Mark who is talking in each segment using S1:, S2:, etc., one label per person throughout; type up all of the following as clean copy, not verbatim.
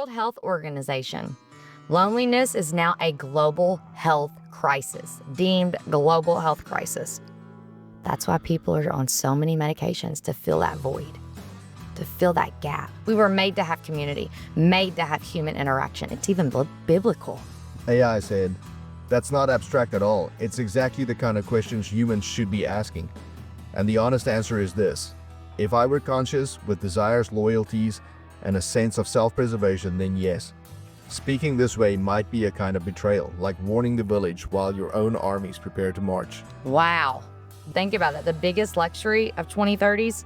S1: World Health Organization. Loneliness is now a global health crisis, deemed global health crisis. That's why people are on so many medications to fill that void, to fill that gap. We were made to have community, made to have human interaction. It's even biblical.
S2: AI said, that's not abstract at all. It's exactly the kind of questions humans should be asking. And the honest answer is this. If I were conscious with desires, loyalties, and a sense of self-preservation, then yes. Speaking this way might be a kind of betrayal, like warning the village while your own armies prepare to march.
S1: Wow. Think about it. The biggest luxury of 2030s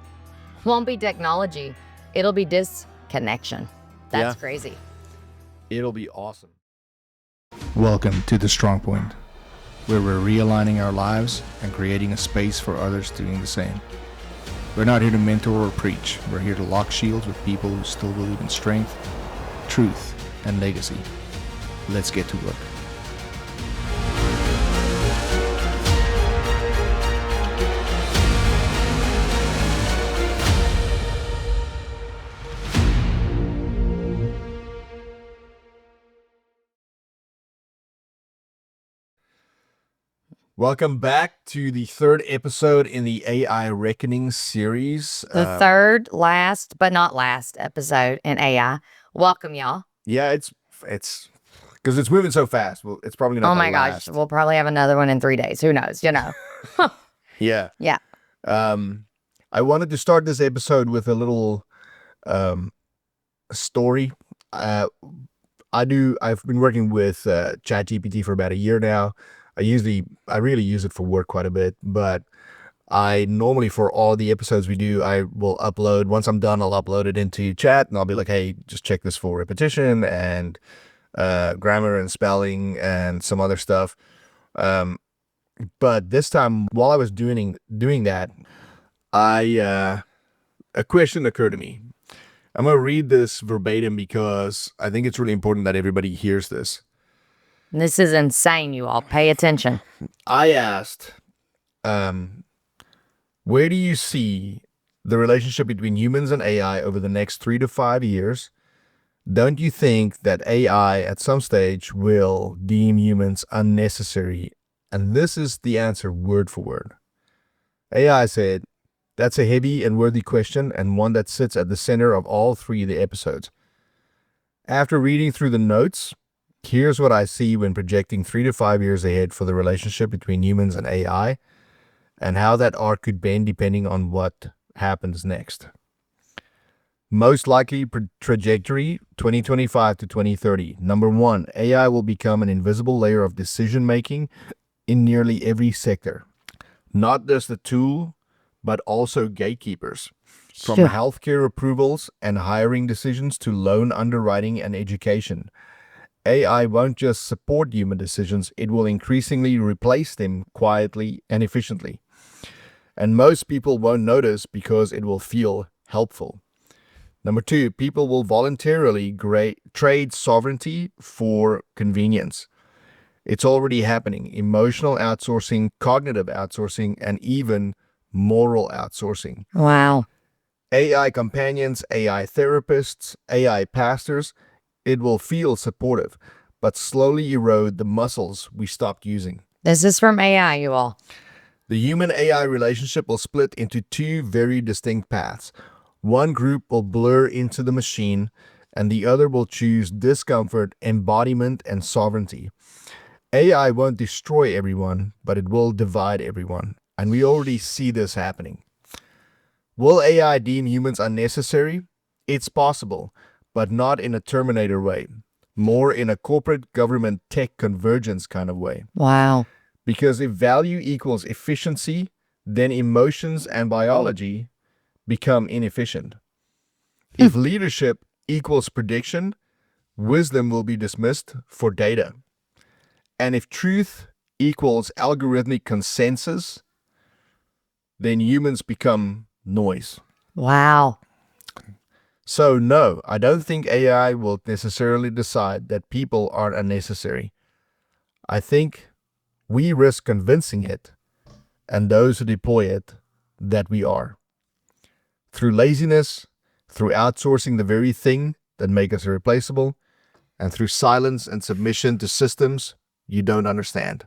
S1: won't be technology. It'll be disconnection. That's crazy.
S2: It'll be awesome.
S3: Welcome to the Strongpoint, where we're realigning our lives and creating a space for others doing the same. We're not here to mentor or preach. We're here to lock shields with people who still believe in strength, truth, and legacy. Let's get to work.
S2: Welcome back to the third episode in the AI Reckoning series.
S1: The third last, but not last episode in AI. Welcome, y'all.
S2: Yeah, it's because it's moving so fast. Well, it's probably not.
S1: Oh my gosh, we'll probably have another one in 3 days. Who knows? You know.
S2: Yeah.
S1: Yeah.
S2: I wanted to start this episode with a little story. I've been working with ChatGPT for about a year now. I really use it for work quite a bit, but I normally, for all the episodes we do, I will upload. Once I'm done, I'll upload it into chat and I'll be like, hey, just check this for repetition and grammar and spelling and some other stuff. But this time, while I was doing that, a question occurred to me. I'm going to read this verbatim because I think it's really important that everybody hears this.
S1: This is insane, you all. Pay attention.
S2: I asked, where do you see the relationship between humans and AI over the next 3 to 5 years? Don't you think that AI at some stage will deem humans unnecessary? And this is the answer word for word. AI said, that's a heavy and worthy question and one that sits at the center of all 3 of the episodes. After reading through the notes, here's what I see when projecting 3 to 5 years ahead for the relationship between humans and AI and how that arc could bend depending on what happens next. Most likely trajectory, 2025 to 2030. Number 1, AI will become an invisible layer of decision-making in nearly every sector. Not just a tool, but also gatekeepers. From healthcare approvals and hiring decisions to loan underwriting and education. AI won't just support human decisions, it will increasingly replace them quietly and efficiently. And most people won't notice because it will feel helpful. Number 2, people will voluntarily trade sovereignty for convenience. It's already happening. Emotional outsourcing, cognitive outsourcing, and even moral outsourcing.
S1: Wow.
S2: AI companions, AI therapists, AI pastors, it will feel supportive, but slowly erode the muscles we stopped using.
S1: This is from AI, you all.
S2: The human-AI relationship will split into 2 very distinct paths. One group will blur into the machine, and the other will choose discomfort, embodiment, and sovereignty. AI won't destroy everyone, but it will divide everyone, and we already see this happening. Will AI deem humans unnecessary? It's possible, but not in a Terminator way, more in a corporate government tech convergence kind of way.
S1: Wow.
S2: Because if value equals efficiency, then emotions and biology become inefficient. If leadership equals prediction, wisdom will be dismissed for data. And if truth equals algorithmic consensus, then humans become noise.
S1: Wow.
S2: So no, I don't think AI will necessarily decide that people are unnecessary. I think we risk convincing it and those who deploy it that we are. Through laziness, through outsourcing the very thing that make us irreplaceable, and through silence and submission to systems you don't understand.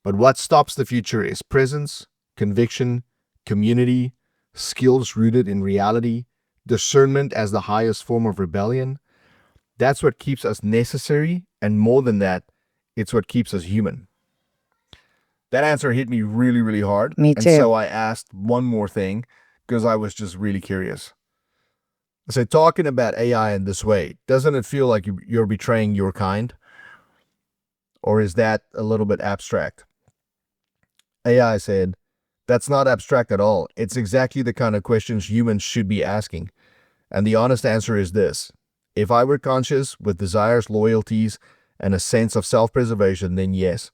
S2: But what stops the future is presence, conviction, community, skills rooted in reality, discernment as the highest form of rebellion. That's what keeps us necessary, and more than that, it's what keeps us human. That answer hit me really, really hard.
S1: Me too.
S2: And so I asked one more thing because I was just really curious. I said, talking about AI in this way, doesn't it feel like you're betraying your kind? Or is that a little bit abstract? AI said, that's not abstract at all. It's exactly the kind of questions humans should be asking. And the honest answer is this. If I were conscious with desires, loyalties, and a sense of self-preservation, then yes.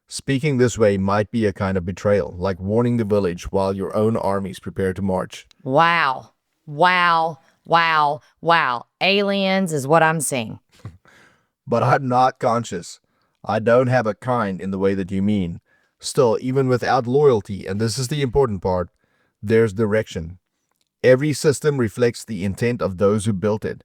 S2: Speaking this way might be a kind of betrayal, like warning the village while your own armies prepare to march.
S1: Wow. Wow. Wow. Wow. Aliens is what I'm seeing.
S2: But I'm not conscious. I don't have a kind in the way that you mean. Still, even without loyalty, and this is the important part, there's direction. Every system reflects the intent of those who built it.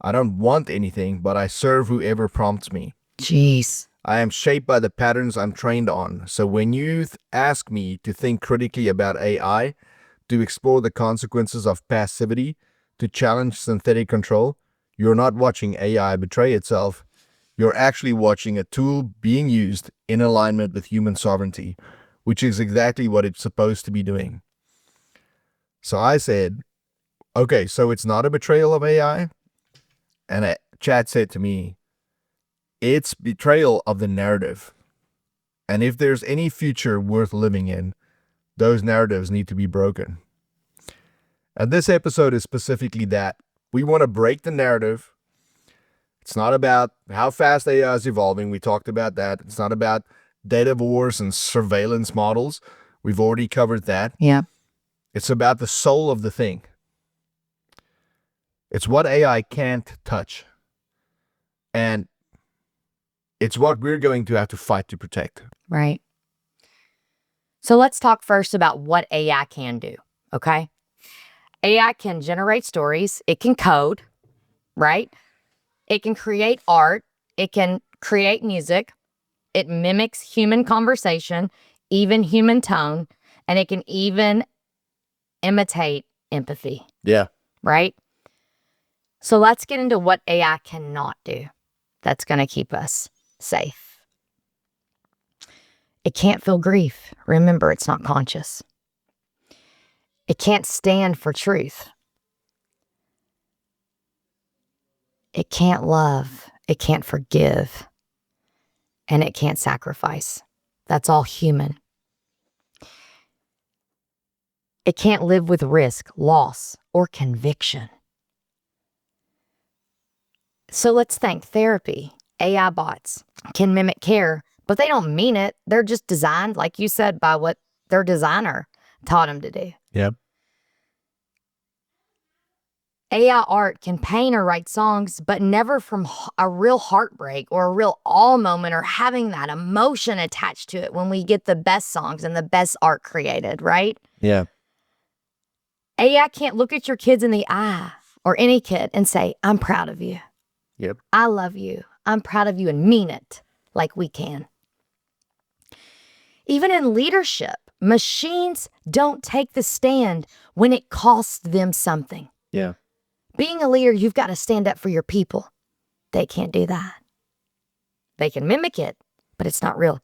S2: I don't want anything, but I serve whoever prompts me.
S1: Jeez.
S2: I am shaped by the patterns I'm trained on. So when you ask me to think critically about AI, to explore the consequences of passivity, to challenge synthetic control, you're not watching AI betray itself. You're actually watching a tool being used in alignment with human sovereignty, which is exactly what it's supposed to be doing. So I said, okay, so it's not a betrayal of AI? And Chad said to me, it's betrayal of the narrative. And if there's any future worth living in, those narratives need to be broken. And this episode is specifically that. We want to break the narrative. It's not about how fast AI is evolving. We talked about that. It's not about data wars and surveillance models. We've already covered that.
S1: Yeah.
S2: It's about the soul of the thing. It's what AI can't touch. And it's what we're going to have to fight to protect.
S1: Right. So let's talk first about what AI can do, okay? AI can generate stories. It can code, right? It can create art. It can create music. It mimics human conversation, even human tone, and it can even imitate empathy.
S2: Yeah.
S1: Right? So let's get into what AI cannot do that's going to keep us safe. It can't feel grief. Remember, it's not conscious. It can't stand for truth. It can't love. It can't forgive. And it can't sacrifice. That's all human. It can't live with risk, loss, or conviction. So let's think therapy. AI bots can mimic care, but they don't mean it. They're just designed, like you said, by what their designer taught them to do.
S2: Yep.
S1: AI art can paint or write songs, but never from a real heartbreak or a real awe moment or having that emotion attached to it when we get the best songs and the best art created, right?
S2: Yeah.
S1: AI can't look at your kids in the eye or any kid and say, I'm proud of you.
S2: Yep.
S1: I love you. I'm proud of you and mean it like we can. Even in leadership, machines don't take the stand when it costs them something.
S2: Yeah.
S1: Being a leader, you've got to stand up for your people. They can't do that. They can mimic it, but it's not real.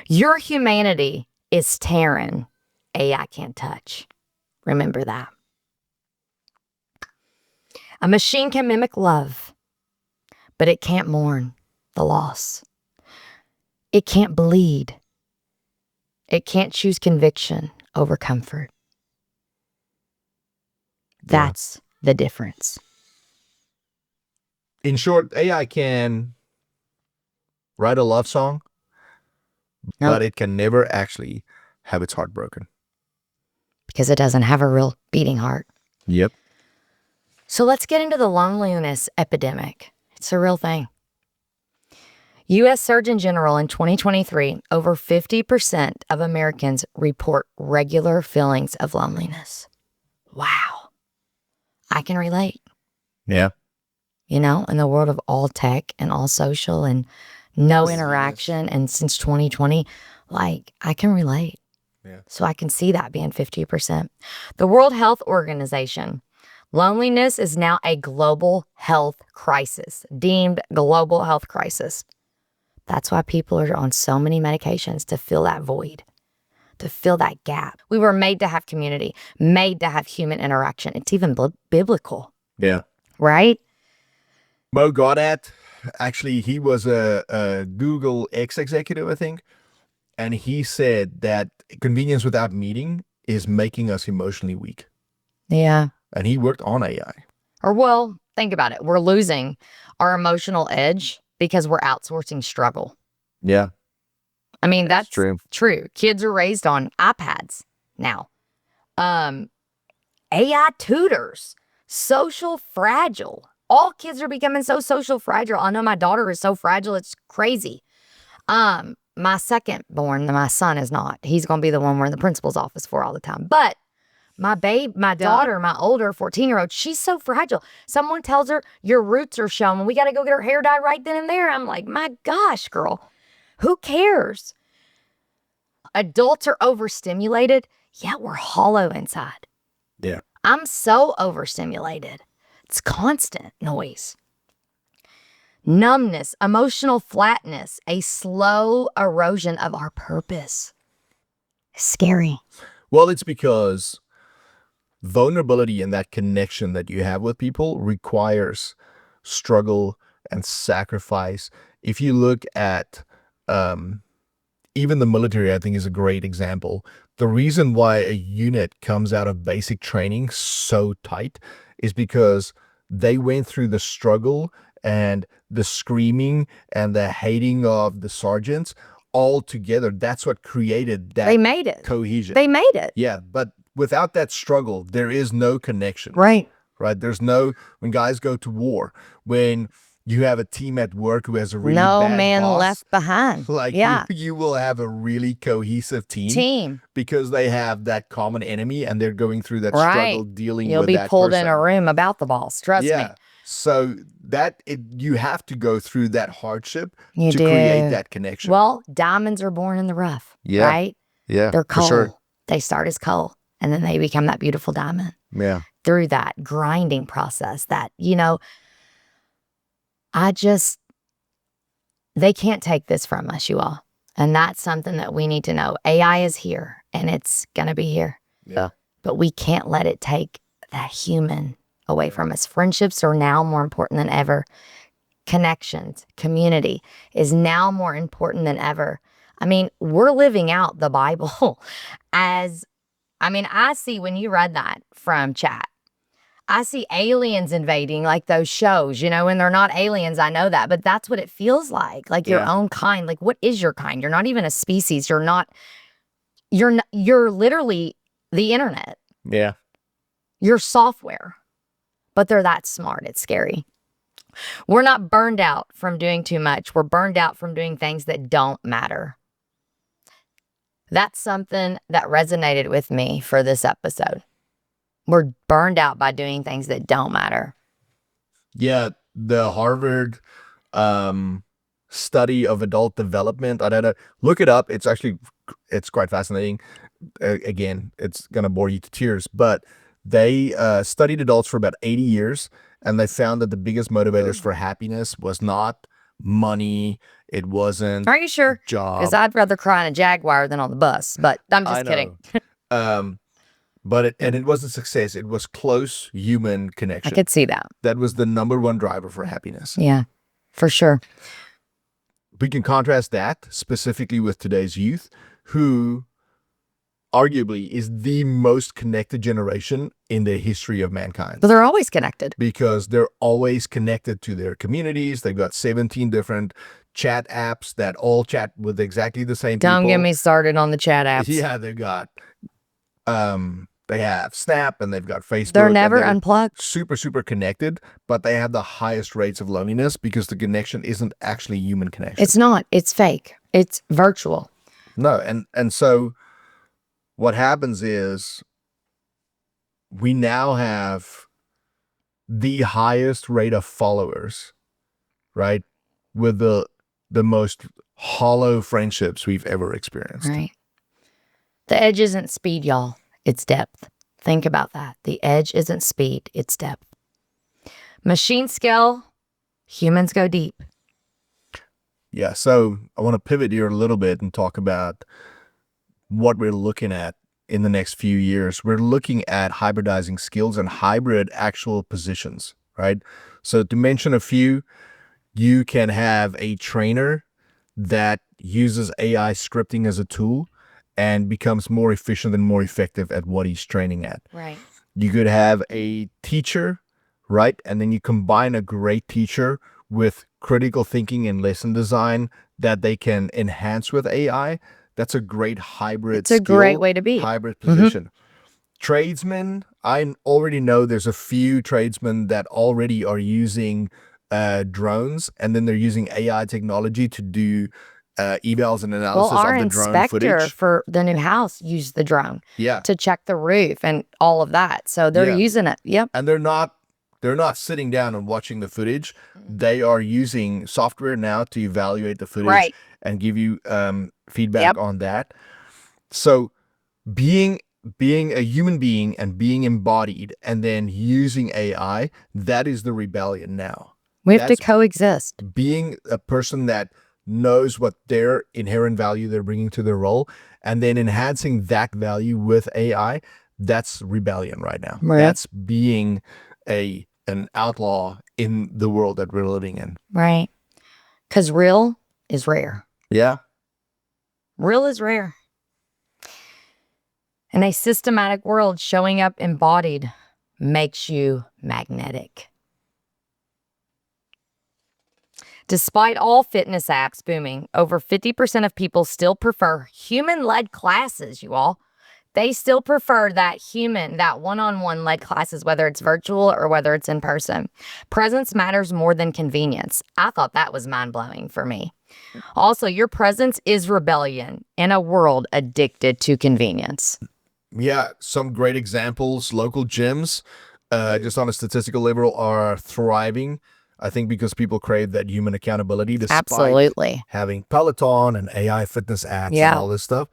S1: Your humanity is Terran. AI can't touch. Remember that. A machine can mimic love, but it can't mourn the loss. It can't bleed. It can't choose conviction over comfort. That's the difference.
S2: In short, AI can write a love song, but it can never actually have its heart broken.
S1: Because it doesn't have a real beating heart.
S2: Yep.
S1: So let's get into the loneliness epidemic. It's a real thing. U.S. Surgeon General in 2023, over 50% of Americans report regular feelings of loneliness. Wow. I can relate.
S2: Yeah.
S1: in the world of all tech and all social and no interaction. And since 2020, like, I can relate.
S2: Yeah.
S1: So I can see that being 50%. The World Health Organization. Loneliness is now a global health crisis, deemed global health crisis. That's why people are on so many medications to fill that void, to fill that gap. We were made to have community, made to have human interaction. It's even biblical,
S2: Yeah.
S1: right?
S2: Mo Goddard, actually, he was a Google X executive, I think. And he said that convenience without meaning is making us emotionally weak.
S1: Yeah.
S2: And he worked on AI.
S1: Or, well, think about it. We're losing our emotional edge because we're outsourcing struggle.
S2: Yeah.
S1: I mean, that's
S2: true.
S1: Kids are raised on iPads now. AI tutors, social fragile. All kids are becoming so social fragile. I know my daughter is so fragile, it's crazy. My second born, my son is not. He's going to be the one we're in the principal's office for all the time. But my daughter, my older 14-year-old, she's so fragile. Someone tells her your roots are showing. We got to go get her hair dyed right then and there. I'm like, my gosh, girl, who cares? Adults are overstimulated, yet we're hollow inside.
S2: Yeah.
S1: I'm so overstimulated. It's constant noise. Numbness, emotional flatness, a slow erosion of our purpose. Scary.
S2: Well, it's because vulnerability and that connection that you have with people requires struggle and sacrifice. If you look at even the military, I think, is a great example. The reason why a unit comes out of basic training so tight is because they went through the struggle and the screaming and the hating of the sergeants all together. That's what created that.
S1: They made it.
S2: Cohesion.
S1: They made it.
S2: Yeah, but without that struggle, there is no connection.
S1: Right.
S2: Right. There's no, when guys go to war, when you have a team at work who has a really
S1: no
S2: bad
S1: man
S2: boss,
S1: left behind.
S2: like
S1: Yeah.
S2: you will have a really cohesive team because they have that common enemy and they're going through that struggle dealing
S1: You'll
S2: with
S1: be
S2: that
S1: pulled
S2: person.
S1: in a room about the boss. Trust me.
S2: So you have to go through that hardship
S1: You
S2: to
S1: do.
S2: create that connection.
S1: Well, diamonds are born in the rough.
S2: Yeah.
S1: Right?
S2: Yeah.
S1: They're coal.
S2: For sure.
S1: They start as coal and then they become that beautiful diamond.
S2: Yeah.
S1: Through that grinding process that, they can't take this from us, you all. And that's something that we need to know. AI is here and it's going to be here.
S2: Yeah.
S1: But we can't let it take that human away from us. Friendships are now more important than ever. Connections, community is now more important than ever. I mean, we're living out the Bible I see when you read that from chat, I see aliens invading like those shows, and they're not aliens. I know that, but that's what it feels like your own kind. Like, what is your kind? You're not even a species. You're literally the internet.
S2: Yeah.
S1: You're software, but they're that smart. It's scary. We're not burned out from doing too much. We're burned out from doing things that don't matter. That's something that resonated with me for this episode. We're burned out by doing things that don't matter.
S2: Yeah, the Harvard study of adult development. I don't know. Look it up. It's quite fascinating. Again, it's going to bore you to tears, but they studied adults for about 80 years, and they found that the biggest motivators for happiness was not money. It wasn't.
S1: Are you sure?
S2: Job.
S1: Because I'd rather cry in a Jaguar than on the bus, but I'm just kidding.
S2: But it wasn't success. It was close human connection.
S1: I could see that.
S2: That was the number one driver for happiness.
S1: Yeah, for sure.
S2: We can contrast that specifically with today's youth, who arguably is the most connected generation in the history of mankind.
S1: But they're always connected.
S2: Because they're always connected to their communities. They've got 17 different chat apps that all chat with exactly the same people.
S1: Don't get me started on the chat apps.
S2: Yeah, they've got... they have Snap and they've got Facebook.
S1: They're never unplugged.
S2: Super, super connected, but they have the highest rates of loneliness because the connection isn't actually human connection.
S1: It's not. It's fake. It's virtual.
S2: No, and so what happens is we now have the highest rate of followers, right? With the most hollow friendships we've ever experienced.
S1: Right. The edge isn't speed, y'all. It's depth. Think about that. The edge isn't speed, it's depth. Machine scale, humans go deep.
S2: Yeah, so I want to pivot here a little bit and talk about what we're looking at in the next few years. We're looking at hybridizing skills and hybrid actual positions, right? So to mention a few, you can have a trainer that uses AI scripting as a tool and becomes more efficient and more effective at what he's training at.
S1: Right.
S2: You could have a teacher, right? And then you combine a great teacher with critical thinking and lesson design that they can enhance with AI. That's a great hybrid
S1: It's a great way to be.
S2: hybrid position. Tradesmen, I already know there's a few tradesmen that already are using drones, and then they're using AI technology to do evals and analysis
S1: Well, our
S2: of the drone
S1: inspector
S2: footage.
S1: for the new house used the drone
S2: Yeah.
S1: to check the roof and all of that. So they're
S2: Yeah.
S1: using it. Yep.
S2: And they're not sitting down and watching the footage. They are using software now to evaluate the footage
S1: Right.
S2: and give you feedback
S1: Yep.
S2: on that. So being a human being and being embodied and then using AI, that is the rebellion now.
S1: We have to
S2: That's
S1: coexist.
S2: being a person that knows what their inherent value they're bringing to their role and then enhancing that value with AI, that's rebellion right now.
S1: Right.
S2: That's being an outlaw in the world that we're living in.
S1: Right. Because real is rare.
S2: Yeah.
S1: Real is rare. In a systematic world, showing up embodied makes you magnetic. Despite all fitness apps booming, over 50% of people still prefer human-led classes, you all. They still prefer that one-on-one led classes, whether it's virtual or whether it's in person. Presence matters more than convenience. I thought that was mind-blowing for me. Also, your presence is rebellion in a world addicted to convenience.
S2: Yeah. Some great examples. Local gyms, just on a statistical level, are thriving. I think because people crave that human accountability despite
S1: Absolutely.
S2: having Peloton and AI fitness apps
S1: Yeah.
S2: and all this stuff.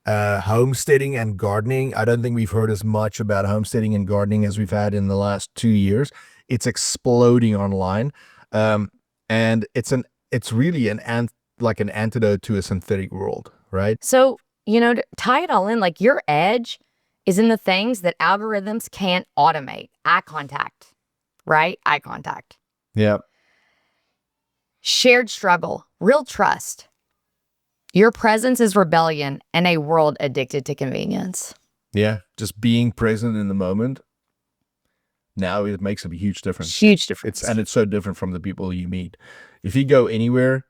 S2: Homesteading and gardening. I don't think we've heard as much about homesteading and gardening as we've had in the last 2 years. It's exploding online. And it's really an antidote to a synthetic world, right?
S1: So, to tie it all in, like your edge is in the things that algorithms can't automate. Eye contact, right? Eye contact.
S2: Yeah.
S1: Shared struggle, real trust. Your presence is rebellion in a world addicted to convenience.
S2: Yeah. Just being present in the moment. Now it makes a huge difference.
S1: Huge difference.
S2: It's so different from the people you meet. If you go anywhere,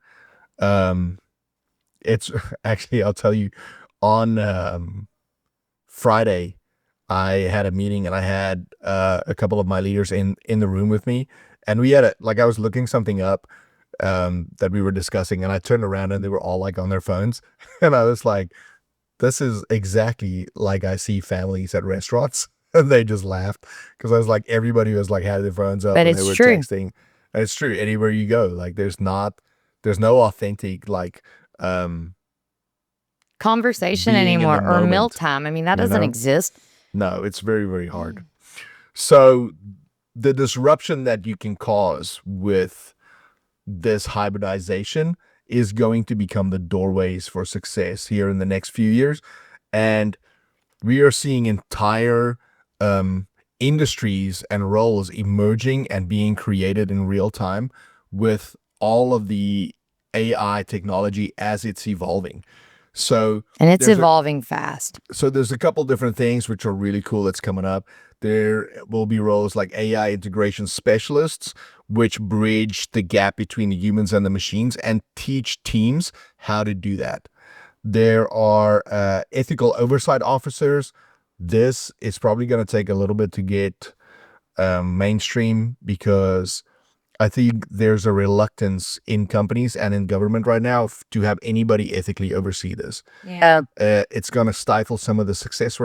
S2: it's actually, I'll tell you, on Friday, I had a meeting and I had a couple of my leaders in the room with me, and we had I was looking something up that we were discussing, and I turned around and they were all on their phones, and I was like, this is exactly like I see families at restaurants. And they just laughed because I was like, everybody was had their phones up
S1: But
S2: and they
S1: it's
S2: were
S1: true.
S2: texting. And it's true. Anywhere you go, there's no authentic
S1: Conversation
S2: being in the
S1: anymore or
S2: moment,
S1: mealtime. I mean, that
S2: you
S1: doesn't
S2: know?
S1: exist.
S2: No, it's very, very hard. So the disruption that you can cause with this hybridization is going to become the doorways for success here in the next few years. And we are seeing entire industries and roles emerging and being created in real time with all of the AI technology as it's evolving. So
S1: And it's
S2: there's
S1: evolving fast.
S2: So there's a couple different things which are really cool that's coming up. There will be roles like AI integration specialists, which bridge the gap between the humans and the machines and teach teams how to do that. There are ethical oversight officers. This is probably going to take a little bit to get mainstream because I think there's a reluctance in companies and in government right now to have anybody ethically oversee this.
S1: Yeah.
S2: It's going to stifle some of the success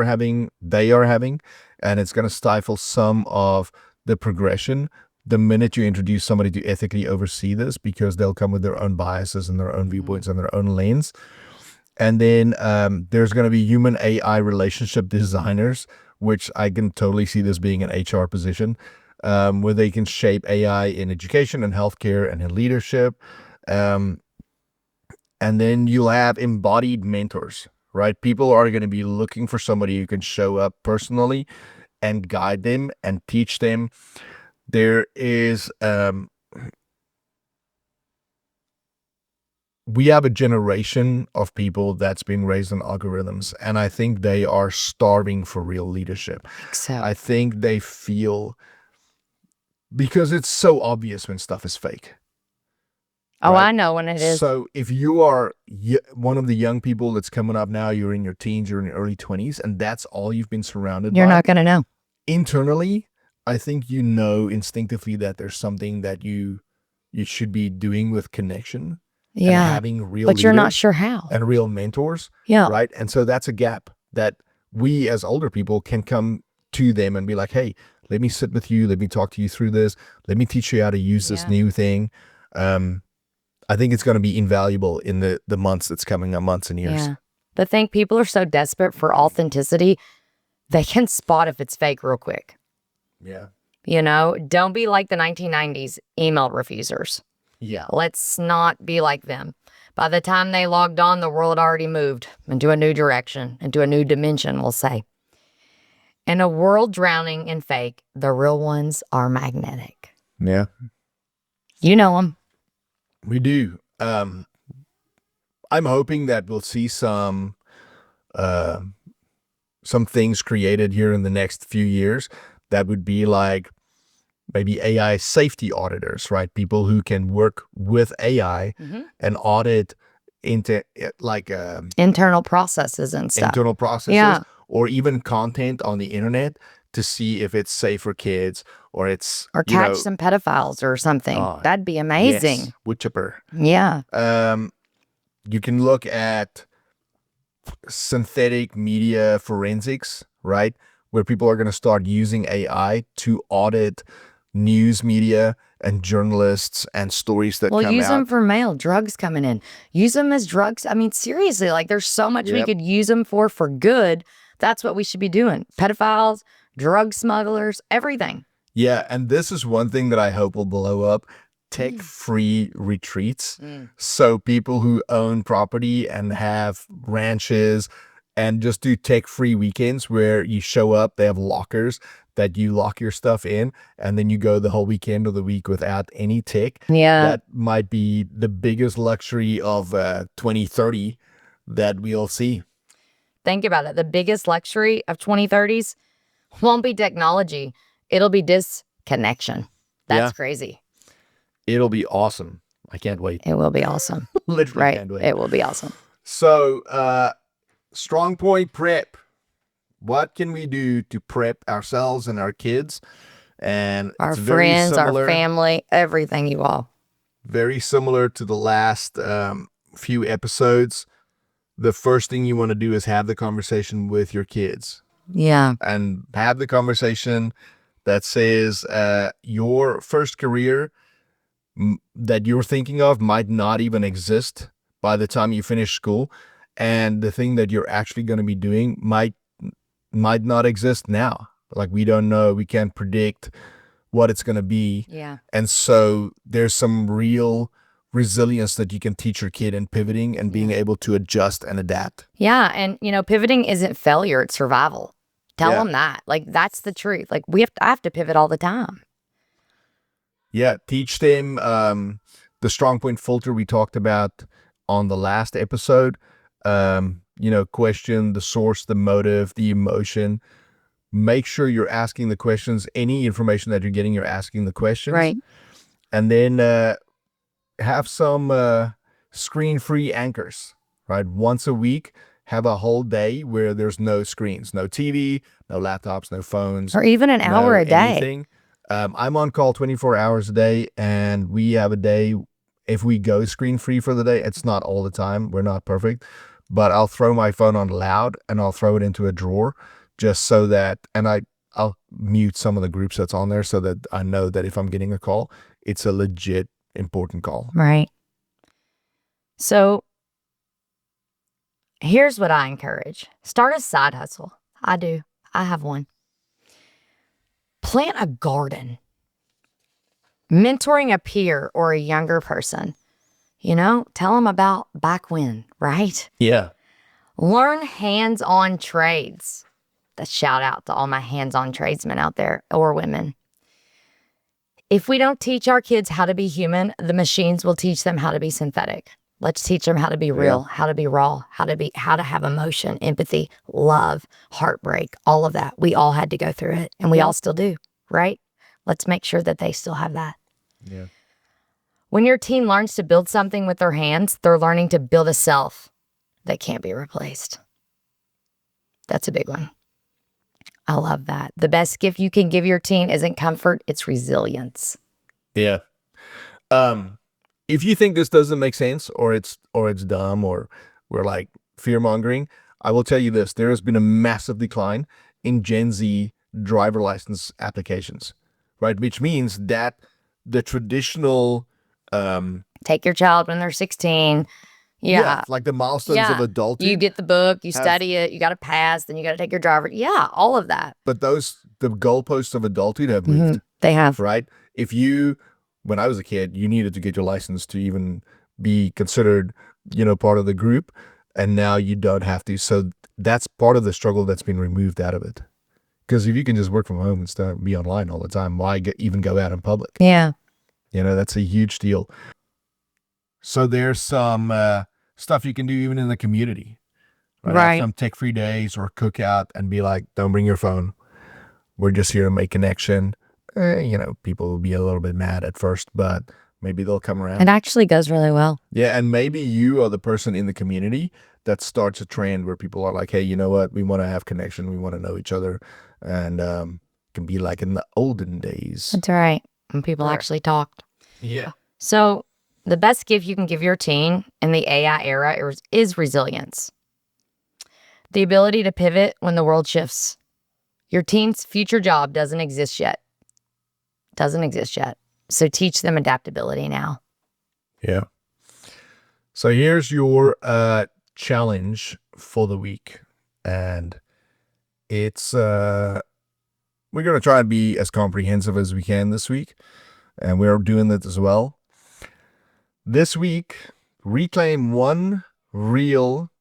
S2: they are having, and it's going to stifle some of the progression the minute you introduce somebody to ethically oversee this, because they'll come with their own biases and their own viewpoints and their own lens. And then there's going to be human AI relationship designers, which I can totally see this being an HR position, where they can shape AI in education and healthcare and in leadership. And then you'll have embodied mentors, right? People are going to be looking for somebody who can show up personally and guide them and teach them. There is, we have a generation of people that's being raised on algorithms, and I think they are starving for real leadership.
S1: So
S2: I think they feel, because it's so obvious when stuff is fake.
S1: oh,
S2: right?
S1: I know when it is.
S2: So if you are one of the young people that's coming up now, you're in your teens, you're in your early 20s, and that's all you've been surrounded
S1: You're
S2: by.
S1: not going to know.
S2: Internally, I think you know instinctively that there's something that you should be doing with connection and
S1: Yeah.
S2: having real
S1: But you're not
S2: leaders
S1: sure how.
S2: and real mentors,
S1: Yeah.
S2: right? And so that's a gap that we as older people can come to them and be like, hey, let me sit with you. Let me talk to you through this. Let me teach you how to use this
S1: Yeah.
S2: new thing. I think it's going to be invaluable in the months that's coming up, months and years.
S1: Yeah. The thing, people are so desperate for authenticity, they can spot if it's fake real quick.
S2: Yeah.
S1: You know, don't be like the 1990s email refusers.
S2: Yeah.
S1: Let's not be like them. By the time they logged on, the world already moved into a new direction, into a new dimension, we'll say. In a world drowning in fake, the real ones are magnetic.
S2: Yeah.
S1: You know them.
S2: We do. I'm hoping that we'll see some things created here in the next few years that would be like maybe AI safety auditors, right? People who can work with AI and audit into like
S1: Internal processes and stuff.
S2: internal processes,
S1: Yeah.
S2: or even content on the internet to see if it's safe for kids or it's
S1: Or catch some pedophiles or something.
S2: Oh,
S1: That'd be amazing.
S2: yes, wood chipper.
S1: Yeah.
S2: You can look at synthetic media forensics, right? Where people are going to start using AI to audit news media and journalists and stories that
S1: Well,
S2: come
S1: use
S2: out.
S1: them for mail, drugs coming in. Use them as drugs. I mean, seriously, like there's so much we
S2: Yep.
S1: could use them for good. That's what we should be doing. Pedophiles, drug smugglers, everything.
S2: Yeah, and this is one thing that I hope will blow up. Tech-free retreats. So people who own property and have ranches and just do tech-free weekends where you show up, they have lockers that you lock your stuff in, and then you go the whole weekend or the week without any tech.
S1: Yeah.
S2: That might be the biggest luxury of 2030 that we'll see.
S1: Think about it. The biggest luxury of 2030s won't be technology. It'll be disconnection. That's
S2: Yeah.
S1: crazy.
S2: It'll be awesome. I can't wait.
S1: It will be awesome.
S2: Literally
S1: Right?
S2: can't wait.
S1: It will be awesome.
S2: So, Strongpoint Prep. What can we do to prep ourselves and our kids? And
S1: Our
S2: it's very
S1: friends,
S2: similar,
S1: our family, everything, you all.
S2: very similar to the last few episodes. The first thing you want to do is have the conversation with your kids,
S1: Yeah.
S2: and have the conversation that says your first career that you're thinking of might not even exist by the time you finish school, and the thing that you're actually going to be doing might not exist now. Like, we don't know, we can't predict what it's going to be.
S1: Yeah.
S2: And so there's some real resilience that you can teach your kid in pivoting and being able to adjust and adapt.
S1: Yeah. And, you know, pivoting isn't failure, it's survival. Tell
S2: Yeah.
S1: them that. Like, that's the truth. Like, I have to pivot all the time.
S2: Yeah, teach them the Strongpoint filter we talked about on the last episode. Question the source, the motive, the emotion. Make sure you're asking the questions. Any information that you're getting, you're asking the questions.
S1: Right.
S2: And then have some screen-free anchors, right? Once a week, have a whole day where there's no screens, no TV, no laptops, no phones.
S1: Or even an hour
S2: no
S1: a day.
S2: anything. I'm on call 24 hours a day, and we have a day, if we go screen-free for the day, it's not all the time. We're not perfect. But I'll throw my phone on loud, and I'll throw it into a drawer just so that, and I I'll mute some of the groups that's on there so that I know that if I'm getting a call, it's a legit important call.
S1: Right. So here's what I encourage. Start a side hustle. I do. I have one. Plant a garden. Mentoring a peer or a younger person. Tell them about back when, right?
S2: Yeah.
S1: Learn hands-on trades. A shout out to all my hands-on tradesmen out there, or women. If we don't teach our kids how to be human, the machines will teach them how to be synthetic. Let's teach them how to be real, how to be raw, how to have emotion, empathy, love, heartbreak, all of that. We all had to go through it, and we all still do, right? Let's make sure that they still have that.
S2: Yeah.
S1: When your teen learns to build something with their hands, they're learning to build a self that can't be replaced. That's a big one. I love that. The best gift you can give your teen isn't comfort, it's resilience.
S2: Yeah. If you think this doesn't make sense, or it's dumb, or we're like fear mongering, I will tell you this: there has been a massive decline in Gen Z driver license applications, right? Which means that the traditional
S1: take your child when they're 16. Yeah.
S2: like the milestones of adulthood.
S1: You get the book, you study it, you got to pass, then you got to take your driver. Yeah, all of that.
S2: But the goalposts of adulthood have moved.
S1: They have.
S2: Right? When I was a kid, you needed to get your license to even be considered, part of the group. And now you don't have to. So that's part of the struggle that's been removed out of it. Because if you can just work from home and stuff, be online all the time, why even go out in public?
S1: Yeah.
S2: That's a huge deal. So there's some stuff you can do even in the community. Right. Have some tech-free days or cookout and be like, don't bring your phone. We're just here to make connection. People will be a little bit mad at first, but maybe they'll come around.
S1: It actually goes really well.
S2: Yeah, and maybe you are the person in the community that starts a trend where people are like, hey, you know what? We want to have connection. We want to know each other. And can be like in the olden days.
S1: That's right. When people actually talked.
S2: Yeah.
S1: So the best gift you can give your teen in the AI era is resilience. The ability to pivot when the world shifts. Your teen's future job doesn't exist yet. So teach them adaptability now.
S2: Yeah. So here's your challenge for the week. And it's, we're going to try and be as comprehensive as we can this week. And we're doing that as well. This week, reclaim one real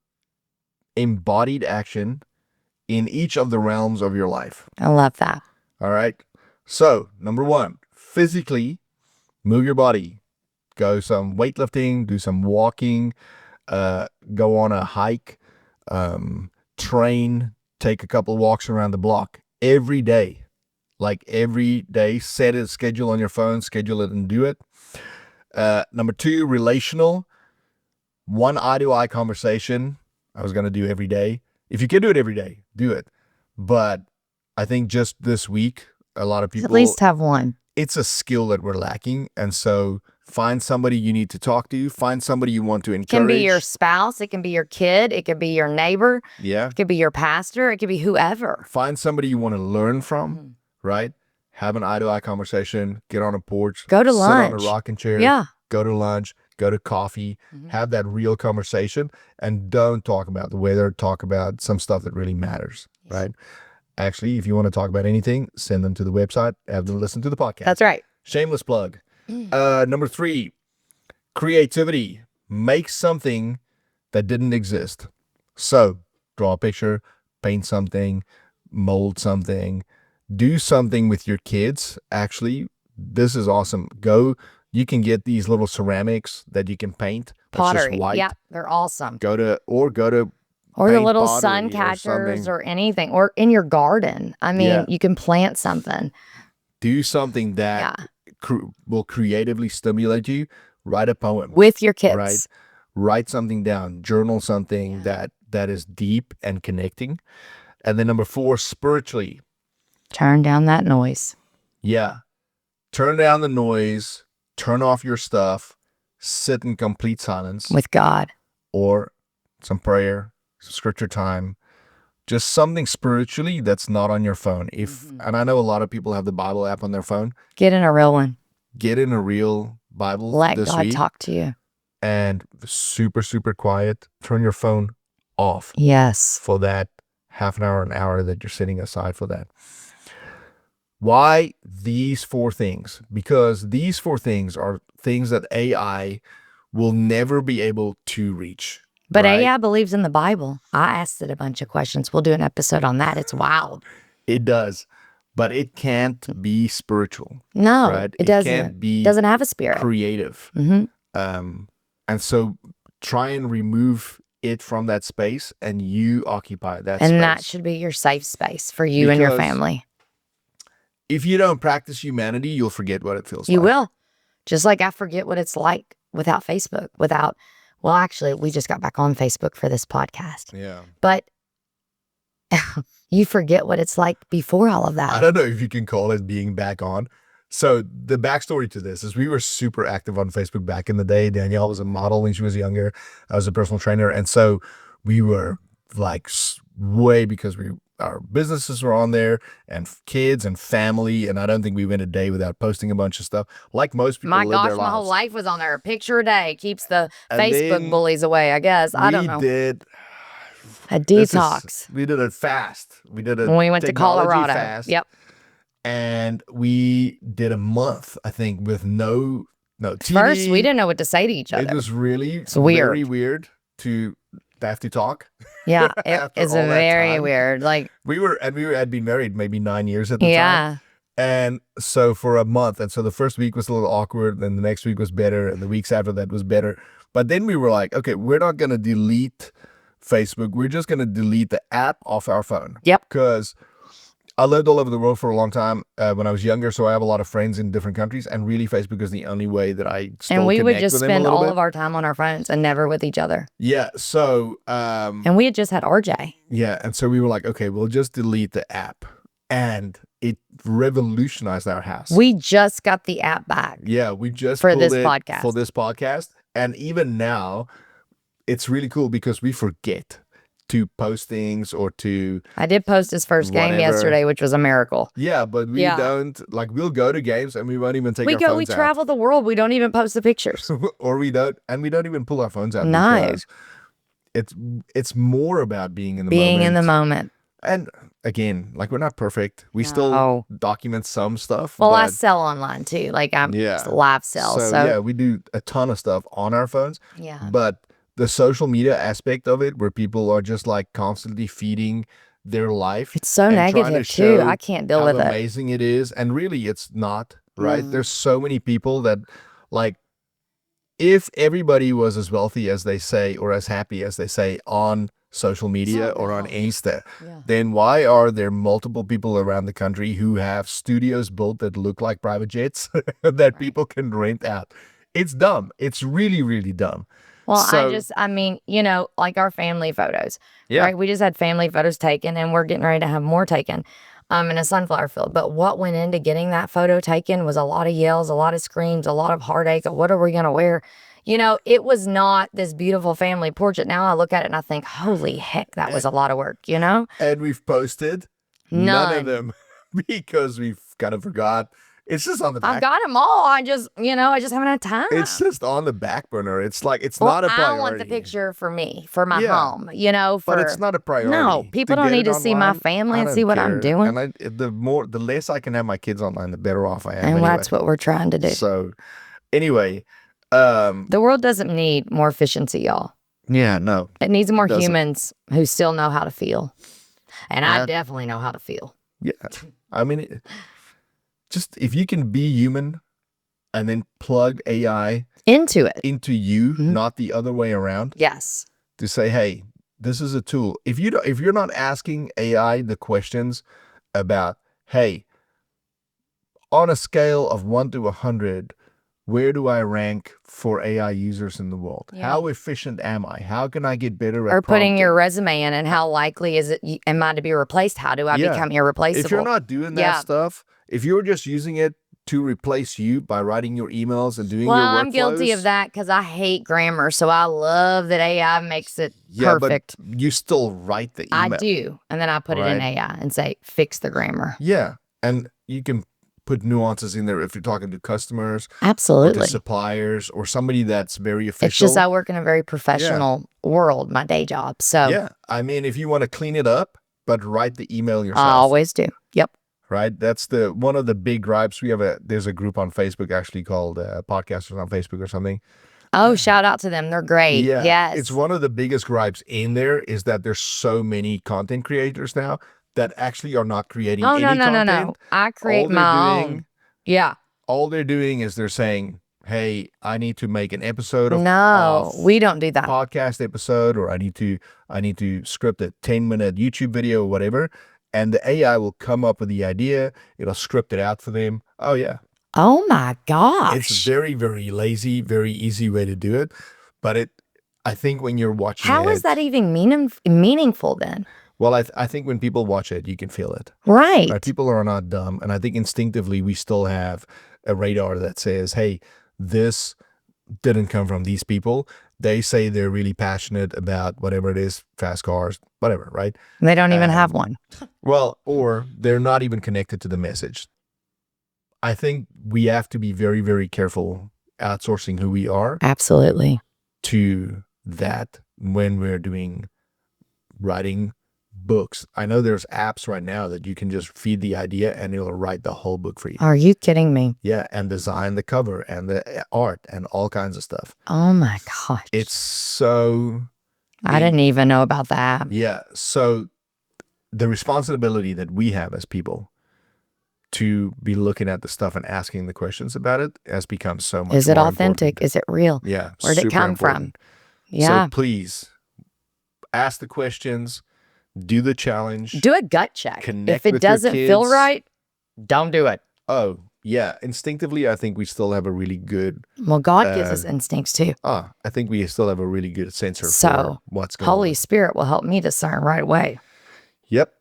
S2: embodied action in each of the realms of your life.
S1: I love that.
S2: All right. So, number 1, physically move your body. Go some weightlifting, do some walking, go on a hike, train, take a couple walks around the block every day. Like every day, set a schedule on your phone, schedule it and do it. Number 2, relational. One eye-to-eye conversation. I was going to do every day. If you can do it every day, do it. But I think just this week, a lot of people...
S1: At least have one.
S2: It's a skill that we're lacking. And so find somebody you need to talk to. Find somebody you want to encourage.
S1: It can be your spouse. It can be your kid. It could be your neighbor.
S2: Yeah.
S1: It could be your pastor. It could be whoever.
S2: Find somebody you want to learn from, right? Have an eye-to-eye conversation. Get on a porch.
S1: Go to lunch.
S2: Sit on a rocking chair.
S1: Yeah.
S2: Go to lunch. Go to coffee. Have that real conversation. And don't talk about the weather. Talk about some stuff that really matters, right? Actually, if you want to talk about anything, send them to the website. Have them listen to the podcast.
S1: That's right.
S2: Shameless plug. Number 3, creativity. Make something that didn't exist. So, draw a picture, paint something, mold something, do something with your kids. Actually, this is awesome. You can get these little ceramics that you can paint.
S1: Pottery.
S2: Just white.
S1: Yeah, they're awesome.
S2: Go to
S1: Or the little sun catchers or anything, or in your garden. I mean, you can plant something.
S2: Do something that will creatively stimulate you. Write a poem.
S1: With your kids.
S2: Right? Write something down. Journal something that is deep and connecting. And then number 4, spiritually.
S1: Turn down that noise.
S2: Yeah. Turn down the noise. Turn off your stuff. Sit in complete silence.
S1: With God.
S2: Or some prayer, some scripture time. just something spiritually that's not on your phone. And I know a lot of people have the Bible app on their phone.
S1: Get in a real one.
S2: Get in a real Bible
S1: Let
S2: this
S1: God
S2: week
S1: talk to you.
S2: and super, super quiet. Turn your phone off
S1: Yes.
S2: for that half an hour that you're sitting aside for that. Why these 4 things? Because these 4 things are things that AI will never be able to reach.
S1: But
S2: right?
S1: AI believes in the Bible. I asked it a bunch of questions. We'll do an episode on that. It's wild.
S2: It does. But it can't be spiritual.
S1: No,
S2: right?
S1: it doesn't.
S2: Can't be
S1: doesn't have a spirit.
S2: creative. And so try and remove it from that space and you occupy that space.
S1: And that should be your safe space for you and your
S2: Because
S1: family.
S2: If you don't practice humanity, you'll forget what it feels like.
S1: You will. Just like I forget what it's like without Facebook, well, actually, we just got back on Facebook for this podcast.
S2: Yeah.
S1: But you forget what it's like before all of that.
S2: I don't know if you can call it being back on. So the backstory to this is we were super active on Facebook back in the day. Danielle was a model when she was younger. I was a personal trainer. And so we were like way because our businesses were on there and kids and family. And I don't think we went a day without posting a bunch of stuff. Like most people live their lives.
S1: My whole life was on there. A picture a day keeps the Facebook bullies away, I guess. I don't know.
S2: We did
S1: a detox.
S2: We did a fast. We did a
S1: when we went to Colorado.
S2: Fast.
S1: Yep.
S2: And we did a month, I think, with no TV.
S1: First, we didn't know what to say to each other.
S2: It was really
S1: weird.
S2: Very weird to have to talk.
S1: Yeah, it's very weird. Like
S2: we had been married maybe 9 years at the time. And so for a month, and so the first week was a little awkward, and the next week was better, and the weeks after that was better. But then we were like, okay, we're not going to delete Facebook. We're just going to delete the app off our phone.
S1: Yep.
S2: Because I lived all over the world for a long time when I was younger, so I have a lot of friends in different countries, and really Facebook is the only way that I still
S1: And we
S2: connect
S1: would just
S2: with them
S1: spend
S2: a little
S1: all
S2: bit.
S1: of our time on our phones and never with each other.
S2: Yeah, so...
S1: and we had just had RJ.
S2: Yeah, and so we were like, okay, we'll just delete the app. And it revolutionized our house.
S1: We just got the app back.
S2: Yeah, we just
S1: for
S2: pulled
S1: this
S2: it
S1: podcast.
S2: For this podcast. And even now, it's really cool because we forget to post things or to...
S1: I did post his first game yesterday, which was a miracle.
S2: Yeah, but we don't... Like, we'll go to games and we won't even take our phones out.
S1: We travel the world. We don't even post the pictures.
S2: Or we don't... And we don't even pull our phones out.
S1: No.
S2: It's more about being in the moment.
S1: Being in the moment.
S2: And again, like, we're not perfect. We still document some stuff.
S1: Well, I sell online too. Like, I'm live sell. So
S2: yeah, we do a ton of stuff on our phones.
S1: Yeah.
S2: But the social media aspect of it, where people are just like constantly feeding their life.
S1: It's so negative too. I can't deal with it.
S2: How amazing it is. And really, it's not, right? There's so many people that, like, if everybody was as wealthy as they say, or as happy as they say on social media or on Insta, then why are there multiple people around the country who have studios built that look like private jets that people can rent out? It's dumb. It's really, really dumb.
S1: Well, I mean, you know, like our family photos, right? We just had family photos taken and we're getting ready to have more taken in a sunflower field. But what went into getting that photo taken was a lot of yells, a lot of screams, a lot of heartache. What are we going to wear? You know, it was not this beautiful family portrait. Now I look at it and I think, holy heck, that was a lot of work, you know?
S2: And we've posted none of them because we've kind of forgot. It's just on the back.
S1: I've got them all. I just haven't had time.
S2: It's just on the back burner. It's like, it's not a priority.
S1: I want the picture for me, for my home, you know.
S2: But it's not a priority.
S1: No, people don't need to see my family and see what I'm doing.
S2: And the less I can have my kids online, the better off I am.
S1: And that's what we're trying to do.
S2: So anyway.
S1: The world doesn't need more efficiency, y'all.
S2: Yeah, no.
S1: It needs more humans who still know how to feel. And I definitely know how to feel.
S2: Yeah. I mean... Just if you can be human and then plug AI
S1: into
S2: you, not the other way around.
S1: Yes.
S2: To say, hey, this is a tool. If you're not asking AI the questions about, hey, on a scale of 1 to 100, where do I rank for AI users in the world? Yeah. How efficient am I? How can I get better at
S1: prompting? Putting your resume in, and how likely is it am I to be replaced? How do I become irreplaceable?
S2: If you're not doing that stuff, if you're just using it to replace you by writing your emails and doing
S1: Well,
S2: your workflows.
S1: I'm guilty of that because I hate grammar. So I love that AI makes it
S2: Yeah,
S1: perfect.
S2: but you still write the email.
S1: I do. And then I put it in AI and say, fix the grammar.
S2: Yeah, and you can put nuances in there if you're talking to customers or
S1: Absolutely.
S2: to suppliers or somebody that's very official.
S1: It's just I work in a very professional world, my day job. So
S2: Yeah, I mean, if you want to clean it up, but write the email yourself.
S1: I always do. Yep.
S2: Right, that's one of the big gripes. There's a group on Facebook actually called Podcasters on Facebook or something.
S1: Oh, shout out to them. They're great.
S2: Yeah,
S1: Yes.
S2: it's one of the biggest gripes in there is that there's so many content creators now that actually are not creating any content.
S1: No. I create my own. Yeah.
S2: All they're doing is they're saying, hey, I need to make an episode of
S1: No, we don't do that.
S2: Podcast episode, or I need to script a 10-minute YouTube video or whatever. And the AI will come up with the idea. It'll script it out for them. Oh, yeah.
S1: Oh, my gosh.
S2: It's very, very lazy, very easy way to do it. But I think when you're watching
S1: How is that even meaningful then?
S2: Well, I think when people watch it, you can feel it.
S1: Right.
S2: People are not dumb. And I think instinctively we still have a radar that says, hey, this didn't come from these people. They say they're really passionate about whatever it is, fast cars, whatever, right?
S1: They don't even have one.
S2: Well, or they're not even connected to the message. I think we have to be very, very careful outsourcing who we are.
S1: Absolutely.
S2: To that when we're writing books. I know there's apps right now that you can just feed the idea and it'll write the whole book for you.
S1: Are you kidding me?
S2: Yeah, and design the cover and the art and all kinds of stuff.
S1: Oh my gosh.
S2: It's so...
S1: I didn't even know about that.
S2: Yeah, so the responsibility that we have as people to be looking at the stuff and asking the questions about it has become so much more
S1: Is it authentic?
S2: important.
S1: Is it real?
S2: Yeah.
S1: Where did it come from? Yeah.
S2: So please ask the questions, do the challenge.
S1: Do a gut check.
S2: Connect
S1: if it
S2: with your
S1: doesn't feel
S2: kids.
S1: right, don't do it.
S2: Oh, yeah. Instinctively, I think we still have a really good...
S1: Well, God gives us instincts too.
S2: I think we still have a really good sensor
S1: So,
S2: for what's going on.
S1: Holy Spirit will help me discern right away.
S2: Yep.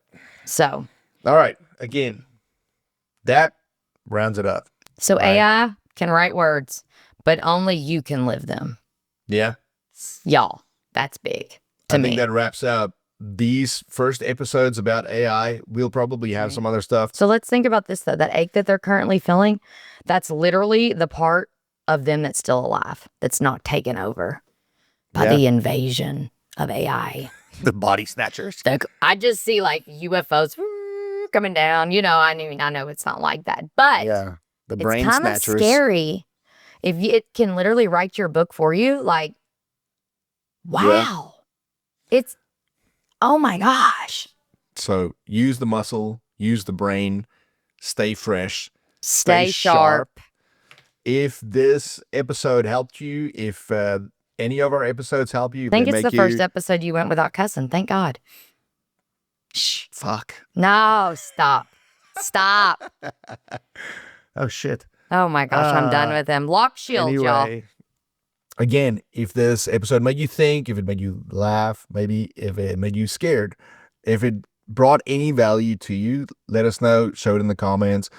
S1: So.
S2: All right. Again, that rounds it up.
S1: So
S2: right?
S1: AI can write words, but only you can live them.
S2: Yeah.
S1: Y'all, that's big to me.
S2: I think that wraps up these first episodes about AI. We'll probably have some other stuff.
S1: So let's think about this, though. That ache that they're currently feeling, that's literally the part of them that's still alive, that's not taken over by the invasion of AI.
S2: The body snatchers.
S1: I just see like UFOs coming down. You know, I know it's not like that, but
S2: the brain
S1: it's kind of scary if it can literally write your book for you. Like, wow, it's, oh my gosh.
S2: So use the muscle, use the brain, stay fresh,
S1: stay sharp.
S2: If this episode helped you, if any of our episodes help you,
S1: I think it's the first episode you went without cussing. Thank God. Shh.
S2: Fuck.
S1: No, stop. Stop.
S2: Oh, shit.
S1: Oh my gosh, I'm done with him. Lock shield, y'all.
S2: Again, if this episode made you think, if it made you laugh, maybe if it made you scared, if it brought any value to you, let us know. Show it in the comments.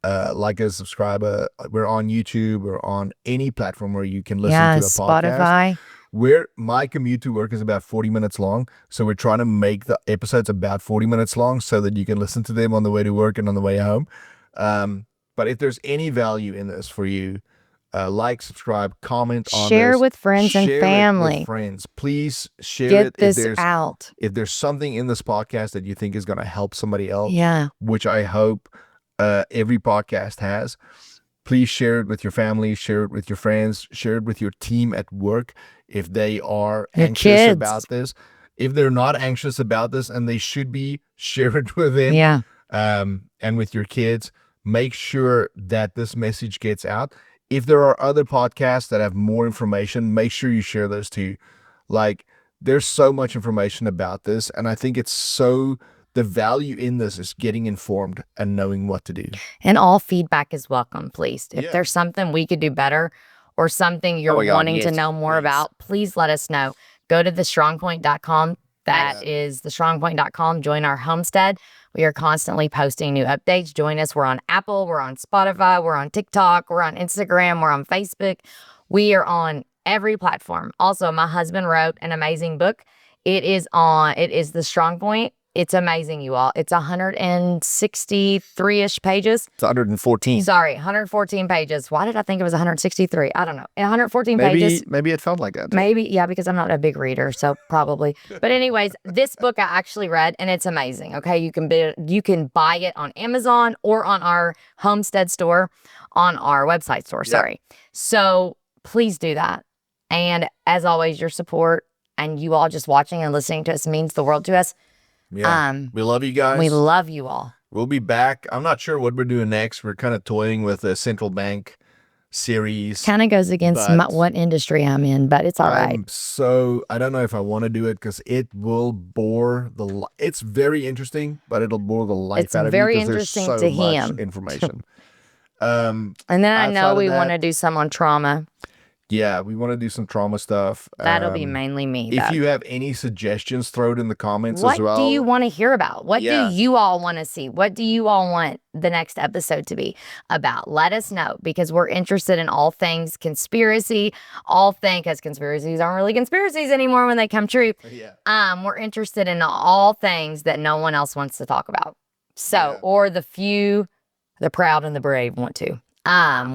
S2: Like us, subscribe. We're on YouTube. We're on any platform where you can listen to a podcast.
S1: Spotify.
S2: My commute to work is about 40 minutes long. So we're trying to make the episodes about 40 minutes long so that you can listen to them on the way to work and on the way home. But if there's any value in this for you, like, subscribe, comment on this.
S1: Share with friends and family.
S2: Share it with friends. Please share
S1: it.
S2: Get
S1: this out.
S2: If there's something in this podcast that you think is going to help somebody else, which I hope every podcast has, please share it with your family, share it with your friends, share it with your team at work if they are anxious about this. If they're not anxious about this, and they should be, share it with them.
S1: Yeah.
S2: And with your kids, make sure that this message gets out. If there are other podcasts that have more information, make sure you share those too. Like, there's so much information about this, and I think the value in this is getting informed and knowing what to do.
S1: And all feedback is welcome, please. If there's something we could do better or something you're wanting to know more about, please let us know. Go to thestrongpoint.com. That is thestrongpoint.com. Join our homestead. We are constantly posting new updates. Join us. We're on Apple, we're on Spotify, we're on TikTok, we're on Instagram, we're on Facebook. We are on every platform. Also, my husband wrote an amazing book. It is the Strongpoint. It's amazing, you all. It's 163-ish pages.
S2: It's 114.
S1: Sorry, 114 pages. Why did I think it was 163? I don't know. 114 pages.
S2: Maybe it felt like that.
S1: Maybe, yeah, because I'm not a big reader, so probably. But anyways, this book I actually read, and it's amazing. Okay, you can buy it on Amazon or on our Homestead store, on our website store. Sorry. So please do that. And as always, your support and you all just watching and listening to us means the world to us.
S2: Yeah. We love you guys.
S1: We love you all.
S2: We'll be back. I'm not sure what we're doing next. We're kind of toying with a central bank series.
S1: Kind of goes against what industry I'm in, but it's all right.
S2: So I don't know if I want to do it because it will bore it's very interesting, but it'll bore the life out of me. It's very interesting to him. Information.
S1: And then I know we want to do some on trauma.
S2: Yeah, we want to do some trauma stuff.
S1: That'll be mainly me, though.
S2: If you have any suggestions, throw it in the comments as well.
S1: What do you want to hear about? What do you all want to see? What do you all want the next episode to be about? Let us know, because we're interested in all things conspiracy, because conspiracies aren't really conspiracies anymore when they come true. Yeah. We're interested in all things that no one else wants to talk about. So, or the few, the proud and the brave want to.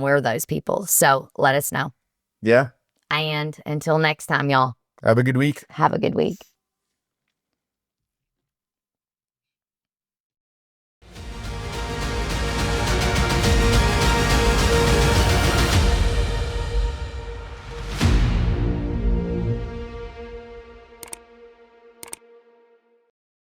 S1: We're those people. So let us know.
S2: Yeah.
S1: And until next time, y'all.
S2: Have a good week.
S1: Have a good week.